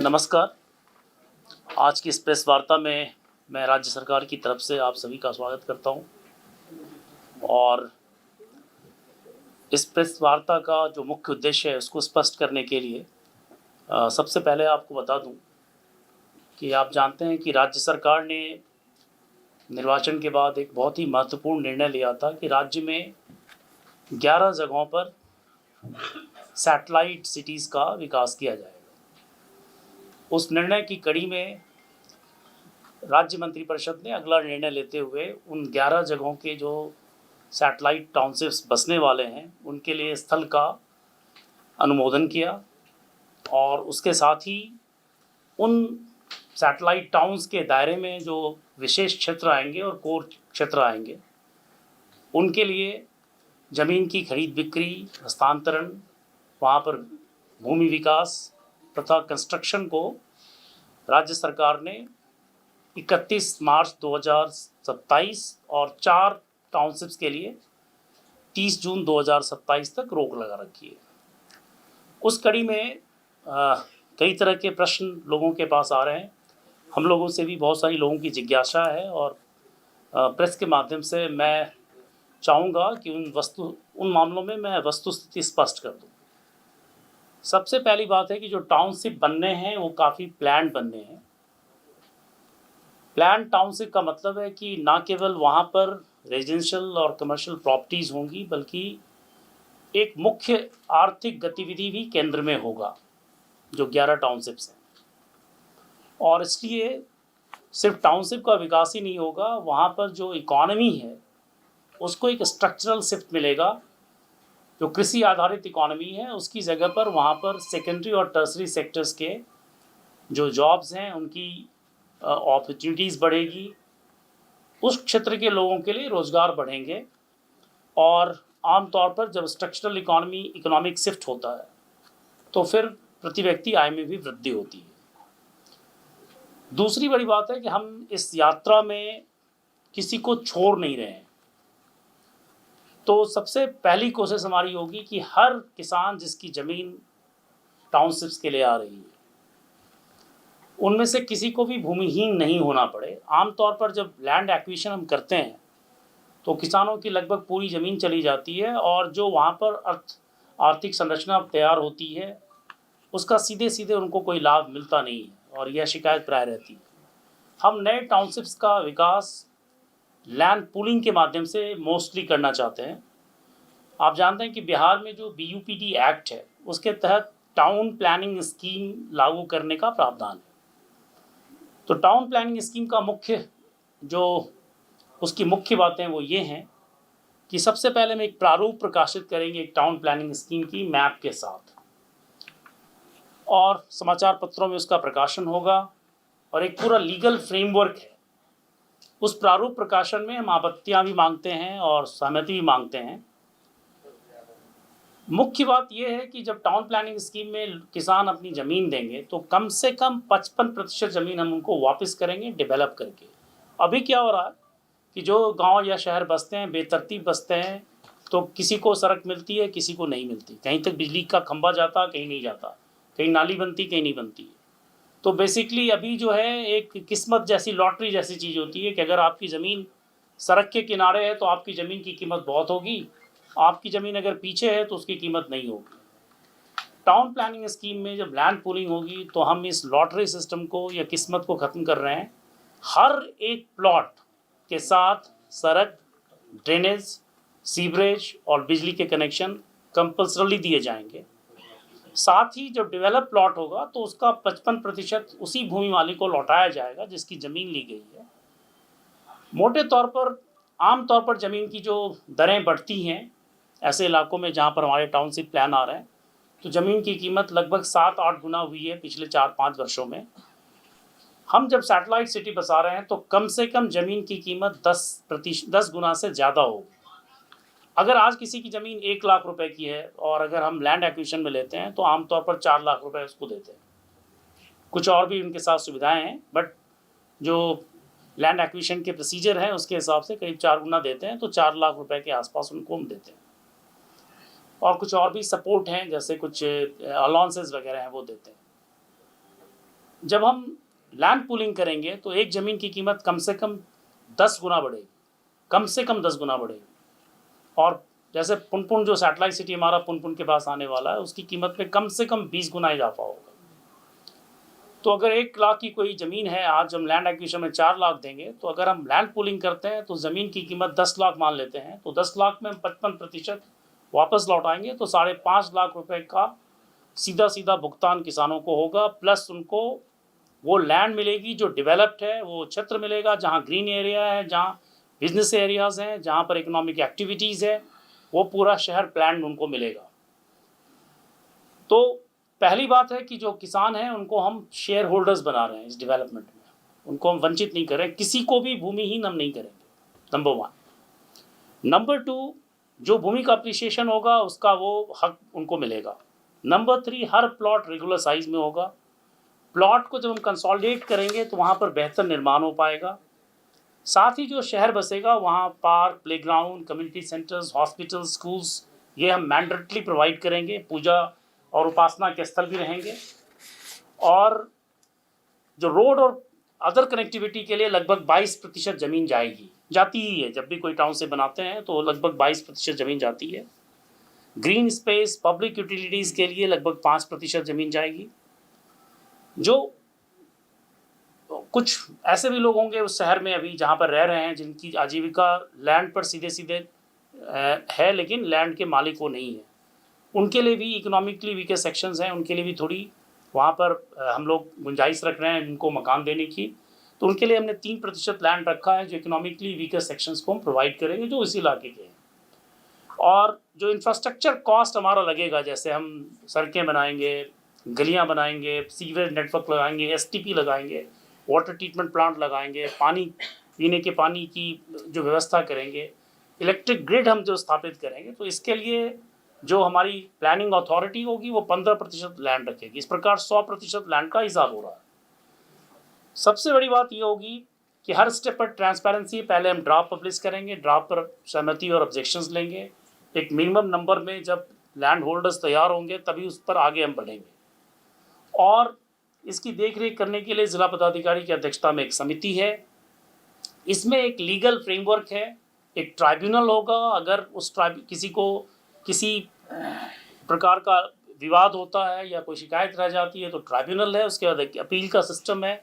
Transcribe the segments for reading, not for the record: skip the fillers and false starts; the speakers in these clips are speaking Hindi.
नमस्कार। आज की इस प्रेस वार्ता में मैं राज्य सरकार की तरफ से आप सभी का स्वागत करता हूं और इस प्रेस वार्ता का जो मुख्य उद्देश्य है उसको स्पष्ट करने के लिए सबसे पहले आपको बता दूं कि आप जानते हैं कि राज्य सरकार ने निर्वाचन के बाद एक बहुत ही महत्वपूर्ण निर्णय लिया था कि राज्य में 11 जगहों पर सैटेलाइट सिटीज़ का विकास किया जाएगा। उस निर्णय की कड़ी में राज्य मंत्रिपरिषद ने अगला निर्णय लेते हुए उन 11 जगहों के जो सैटेलाइट टाउनशिप्स बसने वाले हैं उनके लिए स्थल का अनुमोदन किया और उसके साथ ही उन सैटेलाइट टाउन्स के दायरे में जो विशेष क्षेत्र आएंगे और कोर क्षेत्र आएंगे उनके लिए ज़मीन की खरीद बिक्री, हस्तांतरण, वहाँ पर भूमि विकास तथा कंस्ट्रक्शन को राज्य सरकार ने 31 मार्च 2027 और 4 टाउनशिप्स के लिए 30 जून 2027 तक रोक लगा रखी है। उस कड़ी में कई तरह के प्रश्न लोगों के पास आ रहे हैं। हम लोगों से भी बहुत सारी लोगों की जिज्ञासा है और प्रेस के माध्यम से मैं चाहूँगा कि उन मामलों में मैं वस्तुस्थिति स्पष्ट कर दूँ। सबसे पहली बात है कि जो टाउनशिप बनने हैं वो काफ़ी प्लान्ड बनने हैं। प्लान्ड टाउनशिप का मतलब है कि ना केवल वहाँ पर रेजिडेंशियल और कमर्शियल प्रॉपर्टीज़ होंगी बल्कि एक मुख्य आर्थिक गतिविधि भी केंद्र में होगा, जो 11 टाउनशिप्स हैं। और इसलिए सिर्फ टाउनशिप का विकास ही नहीं होगा, वहाँ पर जो इकॉनमी है उसको एक स्ट्रक्चरल शिफ्ट मिलेगा। जो कृषि आधारित इकॉनमी है उसकी जगह पर वहाँ पर सेकेंडरी और टर्सरी सेक्टर्स के जो जॉब्स हैं उनकी अपॉर्चुनिटीज़ बढ़ेगी। उस क्षेत्र के लोगों के लिए रोज़गार बढ़ेंगे और आमतौर पर जब स्ट्रक्चरल इकोनॉमिक शिफ्ट होता है तो फिर प्रति व्यक्ति आय में भी वृद्धि होती है। दूसरी बड़ी बात है कि हम इस यात्रा में किसी को छोड़ नहीं रहे हैं। तो सबसे पहली कोशिश हमारी होगी कि हर किसान जिसकी ज़मीन टाउनशिप्स के लिए आ रही है उनमें से किसी को भी भूमिहीन नहीं होना पड़े। आमतौर पर जब लैंड एक्विजिशन हम करते हैं तो किसानों की लगभग पूरी ज़मीन चली जाती है और जो वहाँ पर आर्थिक संरचना तैयार होती है उसका सीधे सीधे उनको कोई लाभ मिलता नहीं है और यह शिकायत प्राय रहती है। हम नए टाउनशिप्स का विकास लैंड पूलिंग के माध्यम से मोस्टली करना चाहते हैं। आप जानते हैं कि बिहार में जो BUPD एक्ट है उसके तहत टाउन प्लानिंग स्कीम लागू करने का प्रावधान है। तो टाउन प्लानिंग स्कीम का उसकी मुख्य बातें वो ये हैं कि सबसे पहले हम एक प्रारूप प्रकाशित करेंगे एक टाउन प्लानिंग स्कीम की मैप के साथ और समाचार पत्रों में उसका प्रकाशन होगा और एक पूरा लीगल फ्रेमवर्क है। उस प्रारूप प्रकाशन में हम आपत्तियां भी मांगते हैं और सहमति भी मांगते हैं। मुख्य बात यह है कि जब टाउन प्लानिंग स्कीम में किसान अपनी ज़मीन देंगे तो कम से कम 55% ज़मीन हम उनको वापस करेंगे डेवलप करके। अभी क्या हो रहा है कि जो गांव या शहर बसते हैं बेतरतीब बसते हैं तो किसी को सड़क मिलती है किसी को नहीं मिलती, कहीं तक बिजली का खंभा जाता कहीं नहीं जाता, कहीं नाली बनती कहीं नहीं बनती है। तो बेसिकली अभी जो है एक किस्मत जैसी लॉटरी जैसी चीज़ होती है कि अगर आपकी ज़मीन सड़क के किनारे है तो आपकी ज़मीन की कीमत बहुत होगी, आपकी ज़मीन अगर पीछे है तो उसकी कीमत नहीं होगी। टाउन प्लानिंग स्कीम में जब लैंड पूलिंग होगी तो हम इस लॉटरी सिस्टम को या किस्मत को ख़त्म कर रहे हैं। हर एक प्लॉट के साथ सड़क, ड्रेनेज, सीवरेज और बिजली के कनेक्शन कंपल्सरली दिए जाएंगे। साथ ही जब डेवलप प्लॉट होगा तो उसका 55% उसी भूमि मालिक को लौटाया जाएगा जिसकी ज़मीन ली गई है। मोटे तौर पर आमतौर पर ज़मीन की जो दरें बढ़ती हैं ऐसे इलाकों में जहाँ पर हमारे टाउनशिप प्लान आ रहे हैं तो ज़मीन की कीमत लगभग 7-8 गुना हुई है पिछले 4-5 वर्षों में। हम जब सैटेलाइट सिटी बसा रहे हैं तो कम से कम ज़मीन की कीमत 10 गुना से ज़्यादा होगी। अगर आज किसी की ज़मीन 1 लाख रुपए की है और अगर हम लैंड एक्विजिशन में लेते हैं तो आमतौर पर 4 लाख रुपए उसको देते हैं। कुछ और भी उनके साथ सुविधाएं हैं बट जो लैंड एक्विजिशन के प्रोसीजर हैं उसके हिसाब से करीब 4 गुना देते हैं, तो 4 लाख रुपए के आसपास उनको हम देते हैं। और कुछ और भी सपोर्ट हैं जैसे कुछ अलाउंसेस वगैरह हैं वो देते हैं। जब हम लैंड पूलिंग करेंगे तो एक ज़मीन की कीमत कम से कम 10 गुना बढ़ेगी, कम से कम 10 गुना बढ़ेगी। और जैसे पुनपुन जो सैटेलाइट सिटी हमारा पुनपुन के पास आने वाला है, उसकी कीमत में कम से कम 20 गुना इजाफा होगा। तो अगर 1 लाख की कोई ज़मीन है, आज हम लैंड एक्विजिशन में 4 लाख देंगे, तो अगर हम लैंड पूलिंग करते हैं तो ज़मीन की कीमत 10 लाख मान लेते हैं, तो 10 लाख में हम 55% वापस लौटाएंगे, तो 5.5 लाख रुपए का सीधा सीधा भुगतान किसानों को होगा, प्लस उनको वो लैंड मिलेगी जो डेवलप्ड है, वो क्षेत्र मिलेगा जहाँ ग्रीन एरिया है, जहाँ बिजनेस एरियाज़ हैं, जहाँ पर इकोनॉमिक एक्टिविटीज़ है, वो पूरा शहर प्लान उनको मिलेगा। तो पहली बात है कि जो किसान हैं उनको हम शेयर होल्डर्स बना रहे हैं इस डेवलपमेंट में, उनको हम वंचित नहीं करें, किसी को भी भूमिहीन हम नहीं करेंगे, नंबर 1। नंबर 2, जो भूमि का अप्रिसिएशन होगा उसका वो हक उनको मिलेगा। नंबर 3, हर प्लॉट रेगुलर साइज में होगा। प्लॉट को जब हम कंसोलिडेट करेंगे तो वहाँ पर बेहतर निर्माण हो पाएगा। साथ ही जो शहर बसेगा वहाँ park, playground, community centres, hospital, schools, ये हम मैंडेटली प्रोवाइड करेंगे। पूजा और उपासना के स्थल भी रहेंगे। और जो रोड और अदर कनेक्टिविटी के लिए लगभग 22% ज़मीन जाएगी, जाती ही है। जब भी कोई टाउन से बनाते हैं तो लगभग 22% ज़मीन जाती है। ग्रीन स्पेस, पब्लिक यूटिलिटीज़ के लिए लगभग 5% ज़मीन जाएगी। जो कुछ ऐसे भी लोग होंगे उस शहर में अभी जहाँ पर रह रहे हैं जिनकी आजीविका लैंड पर सीधे सीधे है, लेकिन लैंड के मालिक वो नहीं है, उनके लिए भी इकोनॉमिकली वीकर सेक्शंस हैं, उनके लिए भी थोड़ी वहाँ पर हम लोग गुंजाइश रख रहे हैं उनको मकान देने की। तो उनके लिए हमने 3% लैंड रखा है जो इकोनॉमिकली वीकर सेक्शंस को हम प्रोवाइड करेंगे जो इसी इलाके के हैं। और जो इंफ्रास्ट्रक्चर कॉस्ट हमारा लगेगा, जैसे हम सड़कें बनाएंगे, गलियाँ बनाएंगे, सीवरेज नेटवर्क लगाएंगे, STP लगाएंगे, वाटर ट्रीटमेंट प्लांट लगाएंगे, पानी पीने के पानी की जो व्यवस्था करेंगे, इलेक्ट्रिक ग्रिड हम जो स्थापित करेंगे, तो इसके लिए जो हमारी प्लानिंग अथॉरिटी होगी वो 15% लैंड रखेगी। इस प्रकार 100% लैंड का हिसाब हो रहा है। सबसे बड़ी बात ये होगी कि हर स्टेप पर ट्रांसपेरेंसी, पहले हम ड्राफ्ट पब्लिश करेंगे, ड्राफ्ट पर सहमति और ऑब्जेक्शंस लेंगे, एक मिनिमम नंबर में जब लैंड होल्डर्स तैयार होंगे तभी उस पर आगे हम बढ़ेंगे। और इसकी देखरेख करने के लिए जिला पदाधिकारी की अध्यक्षता में एक समिति है। इसमें एक लीगल फ्रेमवर्क है, एक ट्राइब्यूनल होगा। अगर उस किसी को किसी प्रकार का विवाद होता है या कोई शिकायत रह जाती है तो ट्राइब्यूनल है, उसके बाद अपील का सिस्टम है।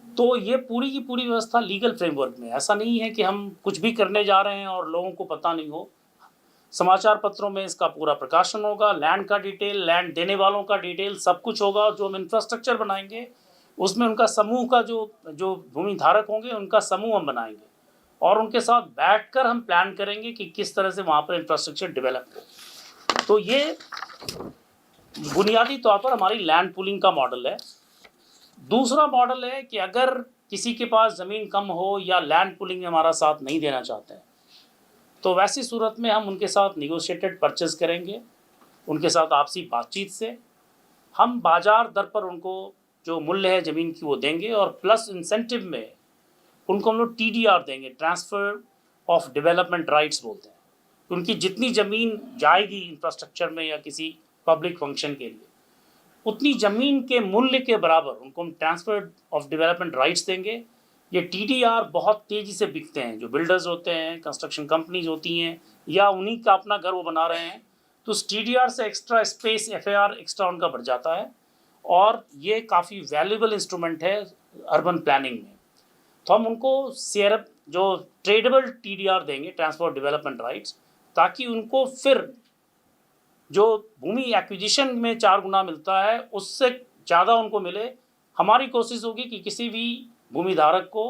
तो ये पूरी की पूरी व्यवस्था लीगल फ्रेमवर्क में, ऐसा नहीं है कि हम कुछ भी करने जा रहे हैं और लोगों को पता नहीं हो। समाचार पत्रों में इसका पूरा प्रकाशन होगा, लैंड का डिटेल, लैंड देने वालों का डिटेल, सब कुछ होगा। जो हम इंफ्रास्ट्रक्चर बनाएंगे उसमें उनका समूह का जो भूमि धारक होंगे उनका समूह हम बनाएंगे और उनके साथ बैठकर हम प्लान करेंगे कि किस तरह से वहाँ पर इंफ्रास्ट्रक्चर डेवलप हो। तो ये बुनियादी तौर पर हमारी लैंड पूलिंग का मॉडल है। दूसरा मॉडल है कि अगर किसी के पास ज़मीन कम हो या लैंड पूलिंग में हमारा साथ नहीं देना चाहते हैं तो वैसी सूरत में हम उनके साथ निगोशिएटेड परचेज करेंगे। उनके साथ आपसी बातचीत से हम बाजार दर पर उनको जो मूल्य है ज़मीन की वो देंगे और प्लस इंसेंटिव में उनको हम लोग TDR देंगे, ट्रांसफ़र ऑफ डेवलपमेंट राइट्स बोलते हैं। उनकी जितनी ज़मीन जाएगी इंफ्रास्ट्रक्चर में या किसी पब्लिक फंक्शन के लिए, उतनी ज़मीन के मूल्य के बराबर उनको हम ट्रांसफ़र ऑफ डेवलपमेंट राइट्स देंगे। ये TDR बहुत तेज़ी से बिकते हैं। जो बिल्डर्स होते हैं, कंस्ट्रक्शन कंपनीज होती हैं या उन्हीं का अपना घर वो बना रहे हैं, तो उस TDR से एक्स्ट्रा स्पेस FAR एक्स्ट्रा उनका बढ़ जाता है और ये काफ़ी वैल्यूबल इंस्ट्रूमेंट है अर्बन प्लानिंग में। तो हम उनको शेयर जो ट्रेडेबल TDR देंगे, ट्रांसफर डेवलपमेंट राइट्स, ताकि उनको फिर जो भूमि एक्विजिशन में 4 गुना मिलता है उससे ज़्यादा उनको मिले। हमारी कोशिश होगी कि किसी भी भूमि धारक को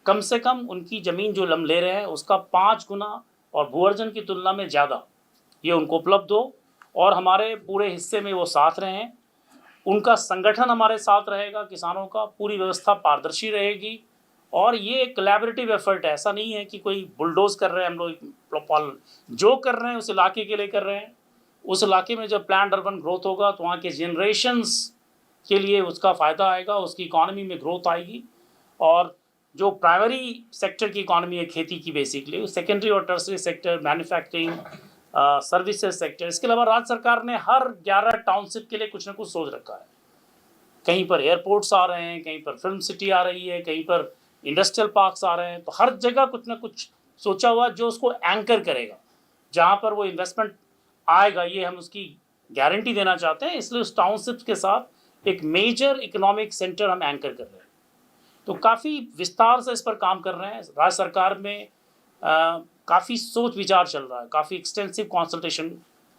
कम से कम उनकी ज़मीन जो हम ले रहे हैं उसका 5 गुना और भू अर्जन की तुलना में ज़्यादा ये उनको उपलब्ध हो और हमारे पूरे हिस्से में वो साथ रहें। उनका संगठन हमारे साथ रहेगा, किसानों का पूरी व्यवस्था पारदर्शी रहेगी और ये एक कोलैबोरेटिव एफर्ट है। ऐसा नहीं है कि कोई बुलडोज कर रहे हैं हम लोग, जो कर रहे हैं उस इलाके के लिए कर रहे हैं। उस इलाके में जब प्लान्ड अर्बन ग्रोथ होगा तो वहाँ के जनरेशन्स के लिए उसका फ़ायदा आएगा, उसकी इकॉनमी में ग्रोथ आएगी। और जो प्राइमरी सेक्टर की इकॉनमी है खेती की बेसिकली, सेकेंडरी और tertiary sector, manufacturing, services sector, इसके अलावा राज्य सरकार ने हर 11 टाउनशिप के लिए कुछ ना कुछ सोच रखा है। कहीं पर एयरपोर्ट्स आ रहे हैं, कहीं पर फिल्म सिटी आ रही है, कहीं पर इंडस्ट्रियल पार्क्स आ रहे हैं। तो हर जगह कुछ ना कुछ सोचा हुआ जो उसको एंकर करेगा, जहाँ पर वो इन्वेस्टमेंट आएगा, ये हम उसकी गारंटी देना चाहते हैं। इसलिए उस टाउनशिप के साथ एक मेजर इकोनॉमिक सेंटर हम एंकर कर रहे हैं। तो काफ़ी विस्तार से इस पर काम कर रहे हैं। राज्य सरकार में काफ़ी सोच विचार चल रहा है, काफ़ी एक्सटेंसिव कंसल्टेशन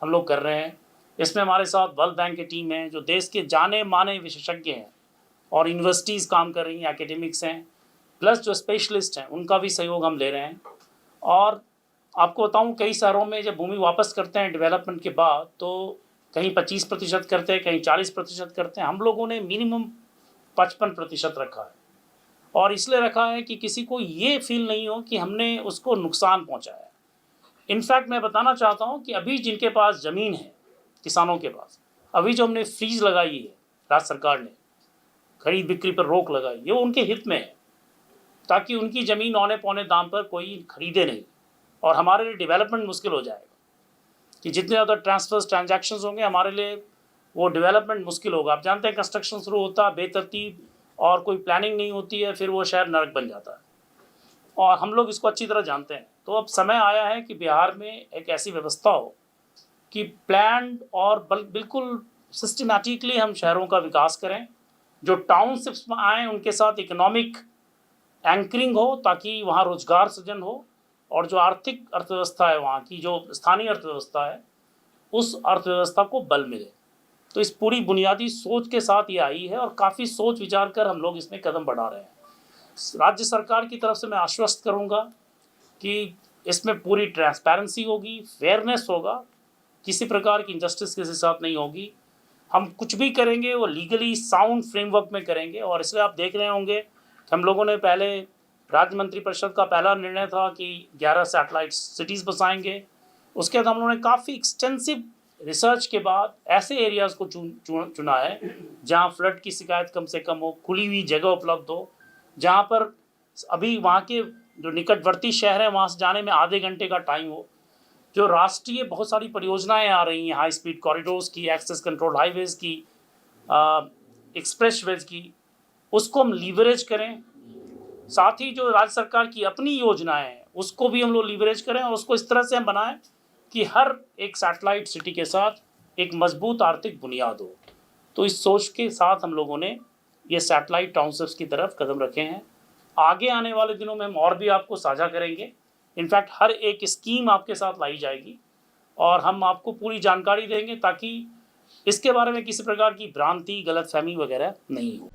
हम लोग कर रहे हैं। इसमें हमारे साथ वर्ल्ड बैंक की टीम है, जो देश के जाने माने विशेषज्ञ हैं, और यूनिवर्सिटीज़ काम कर रही हैं, एकेडमिक्स हैं, प्लस जो स्पेशलिस्ट हैं उनका भी सहयोग हम ले रहे हैं। और आपको बताऊं, कई शहरों में जब भूमि वापस करते हैं डेवलपमेंट के बाद, तो कहीं 25% करते हैं, कहीं 40% करते हैं। हम लोगों ने मिनिमम 55% रखा है, और इसलिए रखा है कि किसी को ये फील नहीं हो कि हमने उसको नुकसान पहुंचाया है। इनफैक्ट मैं बताना चाहता हूं कि अभी जिनके पास ज़मीन है, किसानों के पास, अभी जो हमने फ्रीज लगाई है, राज्य सरकार ने खरीद बिक्री पर रोक लगाई, ये उनके हित में है, ताकि उनकी ज़मीन औने पौने दाम पर कोई खरीदे नहीं, और हमारे लिए डेवलपमेंट मुश्किल हो जाएगा कि जितने ज़्यादा ट्रांसफर्स ट्रांजैक्शंस होंगे, हमारे लिए वो डेवलपमेंट मुश्किल होगा। आप जानते हैं, कंस्ट्रक्शन शुरू होता है बेतरतीब और कोई प्लानिंग नहीं होती है, फिर वो शहर नरक बन जाता है, और हम लोग इसको अच्छी तरह जानते हैं। तो अब समय आया है कि बिहार में एक ऐसी व्यवस्था हो कि प्लान्ड और बिल्कुल सिस्टमैटिकली हम शहरों का विकास करें। जो टाउनशिप्स में आएँ उनके साथ इकोनॉमिक एंकरिंग हो, ताकि वहाँ रोजगार सृजन हो, और जो आर्थिक अर्थव्यवस्था है, वहाँ की जो स्थानीय अर्थव्यवस्था है, उस अर्थव्यवस्था को बल मिले। तो इस पूरी बुनियादी सोच के साथ ये आई है, और काफ़ी सोच विचार कर हम लोग इसमें कदम बढ़ा रहे हैं। राज्य सरकार की तरफ से मैं आश्वस्त करूँगा कि इसमें पूरी ट्रांसपेरेंसी होगी, फेयरनेस होगा, किसी प्रकार की इंजस्टिस किसी साथ नहीं होगी। हम कुछ भी करेंगे वो लीगली साउंड फ्रेमवर्क में करेंगे। और इसलिए आप देख रहे होंगे कि हम लोगों ने पहले राज्य मंत्रिपरिषद का पहला निर्णय था कि 11 सैटेलाइट सिटीज़ बसाएंगे। उसके बाद हम लोगों ने काफ़ी एक्सटेंसिव रिसर्च के बाद ऐसे एरियाज़ को चुना है जहाँ फ्लड की शिकायत कम से कम हो, खुली हुई जगह उपलब्ध हो, जहाँ पर अभी वहाँ के जो निकटवर्ती शहर हैं वहाँ से जाने में आधे घंटे का टाइम हो। जो राष्ट्रीय बहुत सारी परियोजनाएं आ रही हैं, हाई स्पीड कॉरिडोर्स की, एक्सेस कंट्रोल हाईवेज़ की, एक्सप्रेसवेज की, उसको हम लीवरेज करें। साथ ही जो राज्य सरकार की अपनी योजनाएं हैं उसको भी हम लोग लीवरेज करें, और उसको इस तरह से हम बनाएं कि हर एक सैटेलाइट सिटी के साथ एक मजबूत आर्थिक बुनियाद हो। तो इस सोच के साथ हम लोगों ने ये सैटेलाइट टाउनशिप्स की तरफ कदम रखे हैं। आगे आने वाले दिनों में हम और भी आपको साझा करेंगे। इनफैक्ट हर एक स्कीम आपके साथ लाई जाएगी, और हम आपको पूरी जानकारी देंगे, ताकि इसके बारे में किसी प्रकार की भ्रांति, गलतफहमी वगैरह नहीं हो।